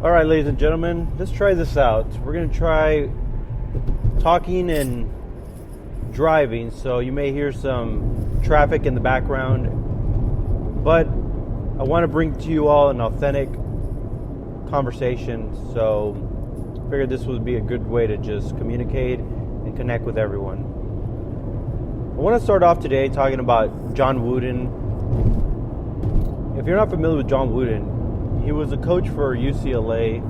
Alright, ladies and gentlemen, let's try this out. We're going to try talking and driving, so you may hear some traffic in the background, but I want to bring to you all an authentic conversation, so I figured this would be a good way to just communicate and connect with everyone. I want to start off today talking about John Wooden. If you're not familiar with John Wooden, he was a coach for UCLA,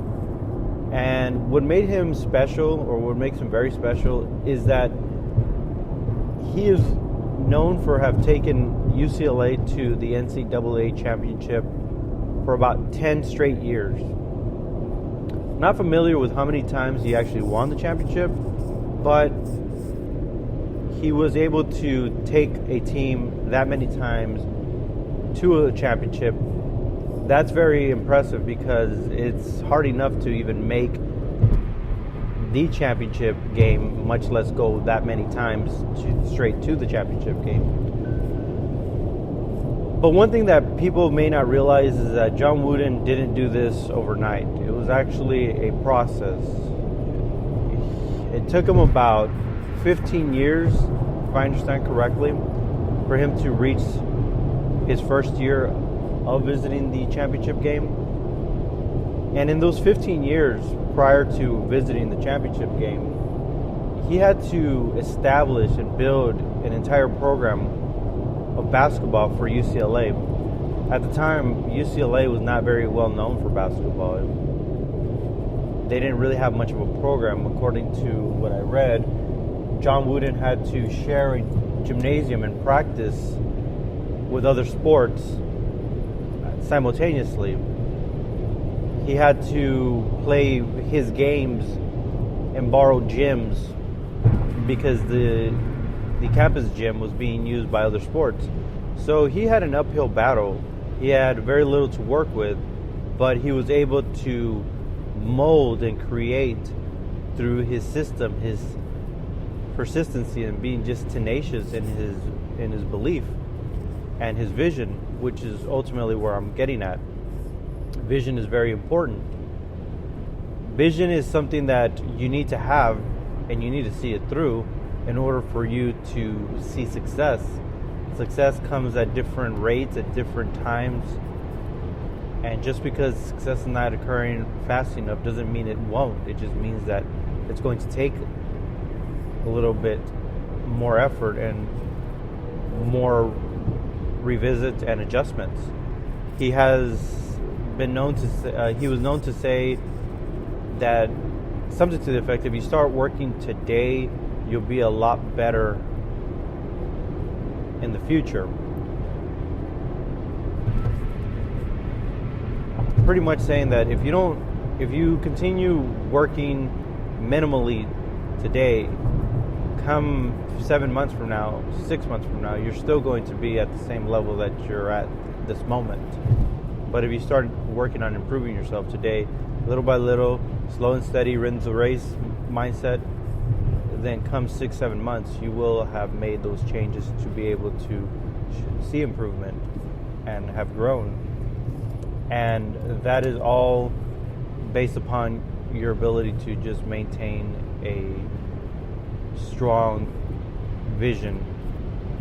and what made him special, or what makes him very special, is that he is known for have taken UCLA to the NCAA championship for about 10 straight years. Not familiar with how many times he actually won the championship, but he was able to take a team that many times to a championship. That's very impressive because it's hard enough to even make the championship game, much less go that many times straight to the championship game. But one thing that people may not realize is that John Wooden didn't do this overnight. It was actually a process. It took him about 15 years, if I understand correctly, for him to reach his first year of visiting the championship game. And in those 15 years prior to visiting the championship game, he had to establish and build an entire program of basketball for UCLA. At the time, UCLA was not very well known for basketball. They didn't really have much of a program. According to what I read, John Wooden had to share a gymnasium and practice with other sports simultaneously. He had to play his games in borrowed gyms because the campus gym was being used by other sports. So he had an uphill battle. He had very little to work with, but he was able to mold and create through his system, his persistency, and being just tenacious in his belief and his vision, which is ultimately where I'm getting at. Vision is very important. Vision is something that you need to have, and you need to see it through in order for you to see success. Success comes at different rates, at different times, and just because success is not occurring fast enough doesn't mean it won't. It just means that it's going to take a little bit more effort and more revisit and adjustments. He has been known to he was known to say that something to the effect, if you start working today, you'll be a lot better in the future. Pretty much saying that if you continue working minimally today, come 7 months from now, 6 months from now, you're still going to be at the same level that you're at this moment. But if you start working on improving yourself today, little by little, slow and steady, wins the race mindset, then come 6-7 months, you will have made those changes to be able to see improvement and have grown. And that is all based upon your ability to just maintain a strong vision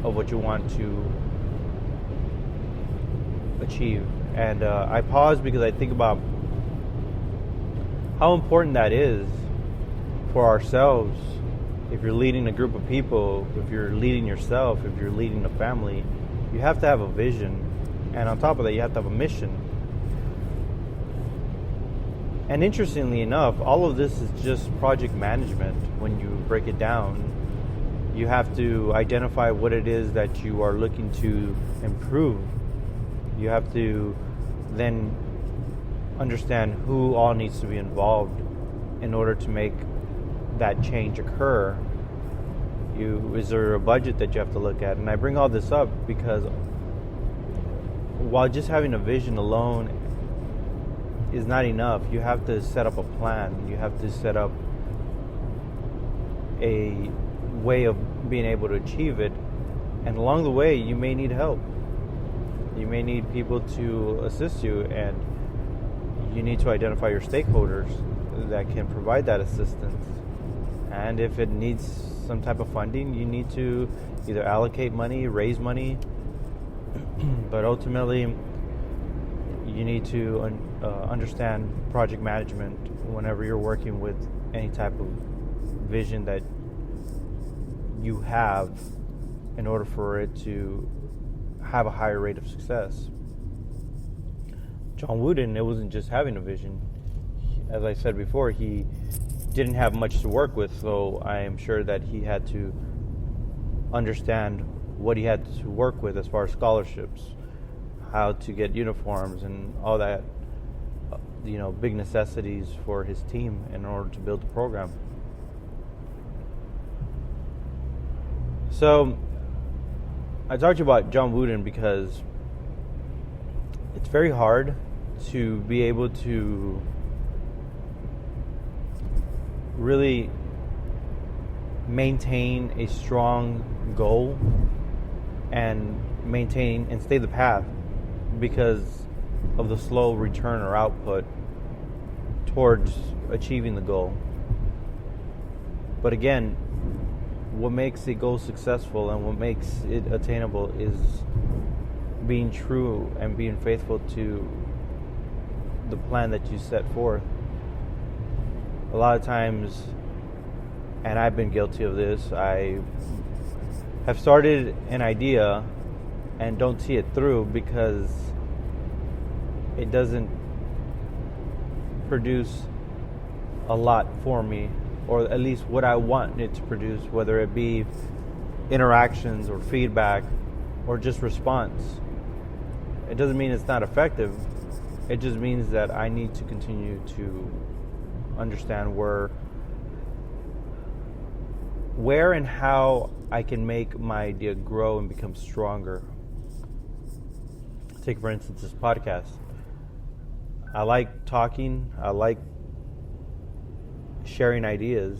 of what you want to achieve. And I pause because I think about how important that is for ourselves. If you're leading a group of people, if you're leading yourself, if you're leading a family, you have to have a vision. And on top of that, you have to have a mission. And interestingly enough, all of this is just project management. When you break it down, you have to identify what it is that you are looking to improve. You have to then understand who all needs to be involved in order to make that change occur. Is there a budget that you have to look at? And I bring all this up because while just having a vision alone is not enough, you have to set up a plan. You have to set up a way of being able to achieve it. And along the way, you may need help. You may need people to assist you, and you need to identify your stakeholders that can provide that assistance. And if it needs some type of funding, you need to either allocate money, raise money, but ultimately you need to understand project management whenever you're working with any type of vision that you have in order for it to have a higher rate of success. John Wooden, it wasn't just having a vision. As I said before, he didn't have much to work with, so I am sure that he had to understand what he had to work with as far as scholarships, how to get uniforms and all that, big necessities for his team in order to build the program. So I talked to you about John Wooden because it's very hard to be able to really maintain a strong goal and maintain and stay the path because of the slow return or output towards achieving the goal. But again, what makes a goal successful and what makes it attainable is being true and being faithful to the plan that you set forth. A lot of times, and I've been guilty of this, I have started an idea and don't see it through because it doesn't produce a lot for me, or at least what I want it to produce, whether it be interactions or feedback or just response. It doesn't mean it's not effective. It just means that I need to continue to understand where and how I can make my idea grow and become stronger. Take, for instance, this podcast. I like talking. I like sharing ideas.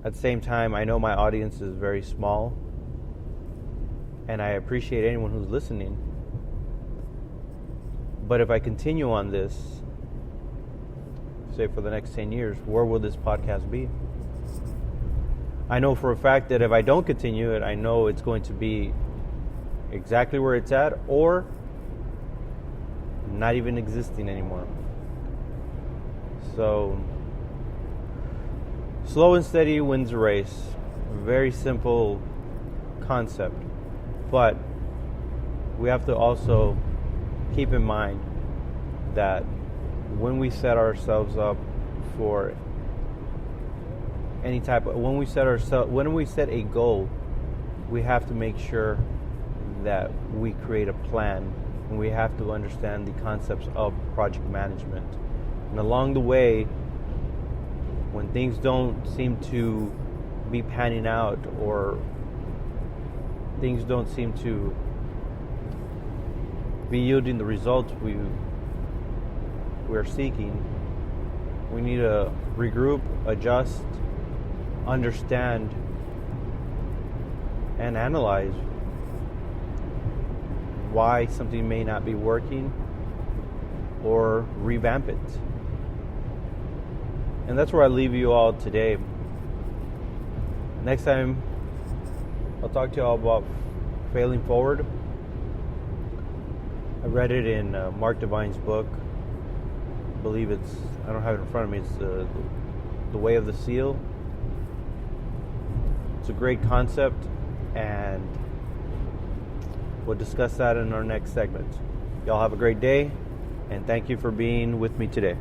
At the same time, I know my audience is very small, and I appreciate anyone who's listening. But if I continue on this, say for the next 10 years, where will this podcast be? I know for a fact that if I don't continue it, I know it's going to be exactly where it's at or not even existing anymore. So, slow and steady wins the race. Very simple concept. But we have to also keep in mind that when we set ourselves up for when we set a goal, we have to make sure that we create a plan, and we have to understand the concepts of project management. And along the way, when things don't seem to be panning out or things don't seem to be yielding the results we're seeking, we need to regroup, adjust, understand, and analyze why something may not be working or revamp it. And that's where I leave you all today. Next time, I'll talk to you all about failing forward. I read it in Mark Devine's book. I believe I don't have it in front of me, it's The Way of the Seal. It's a great concept, and we'll discuss that in our next segment. Y'all have a great day, and thank you for being with me today.